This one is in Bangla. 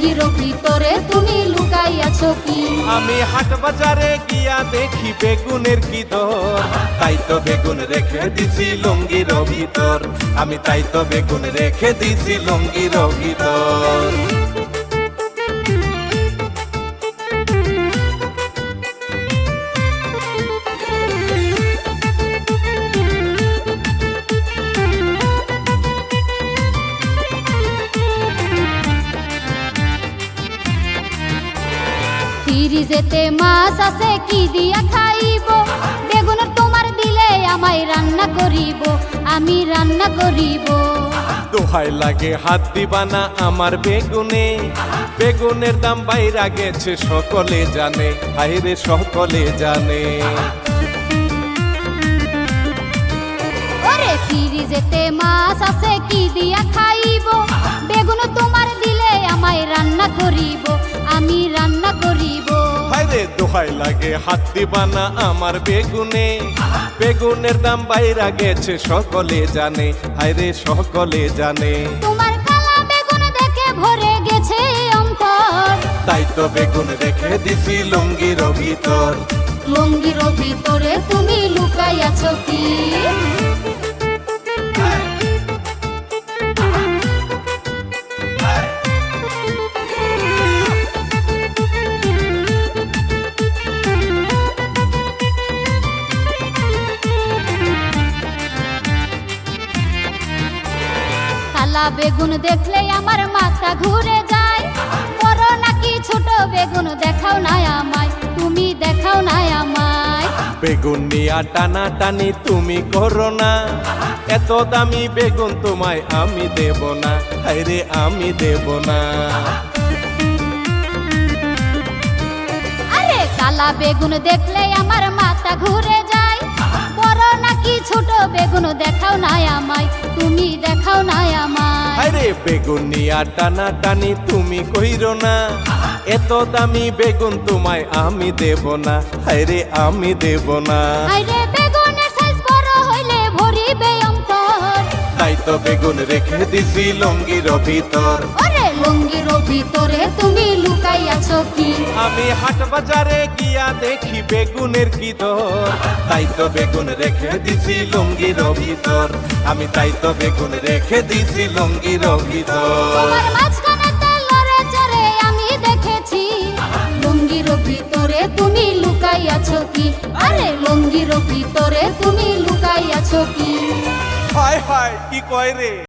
লুঙ্গির ভিতরে তুমি লুকাই আছো কি? আমি হাট বাজারে গিয়া দেখি বেগুনের কি দর, তাই তো বেগুন রেখে দিছি লুঙ্গির ভিতর। আমি তাই তো বেগুন রেখে দিছি লুঙ্গির ভিতর। ফ্রিজেতে মাছ আছে কি দিয়া খাইব? বেগুন তোমার দিলে আমায় রান্না করিব, আমি রান্না করিব। দোহাই লাগে হাত দিবা না আমার বেগুনে, বেগুনের দাম বাইরা গেছে সকলে জানে, হায়রে সকলে জানে। ওরে ফ্রিজেতে মাছ আছে কি দিয়া খাইব? বেগুন তোমার দিলে আমায় রান্না করিব, আমি রান্না করিব। হায়রে দোহাই লাগে হাত দিবা না আমার বেগুনে, বেগুনের দাম বাইরা গেছে সকলে জানে, হায়রে সকলে জানে। তোমার কালা বেগুন দেখে ভরে গেছে অন্তর, তাই তো বেগুন রেখে দিছি লুঙ্গির ভিতর। লুঙ্গির ভিতরে তুমি লুকাই আছো কি? কালা বেগুন দেখলে আমার মাথা ঘুরে যায়, বড় নাকি ছোট বেগুন দেখাও না আমায়, তুমি দেখাও না আমায়। বেগুন নিয়া টানা টানি তুমি করো না, এত দামি বেগুন তোমায় আমি দেব না, হায়রে আমি দেব না। আরে কালা বেগুন দেখলে আমার মাথা ঘুরে যায়, বড় নাকি ছোট বেগুন দেখাও না আমায়, তুমি দেখাও না আমায়। হায়রে বেগুন নিয়া টানা টানি তুমি কইরো না, এত দামি বেগুন তোমায় আমি দেব না, হায়রে আমি দেব না। আরে বেগুনের সাইজ বড় হইলে ভরিবে অন্তর, তাই তো বেগুন রেখে দিছি লুঙ্গির ভিতর। ওরে লুঙ্গির ভিতরে তুমি লুকাই আছো কি? আমি হাট বাজারে গিয়া দেখি বেগুনের কি দর, তাই তো বেগুন রেখে দিছি লুঙ্গির ভিতর। আমি তাই তো বেগুন রেখে দিছি লুঙ্গির ভিতর। তোমার মাঝখানে লড়ে চড়ে আমি দেখেছি, লুঙ্গির ভিতরে তুমি লুকাই আছো কি? আরে লুঙ্গির ভিতরে তুমি লুকাই আছো কি? হায় হায় কি কয় রে।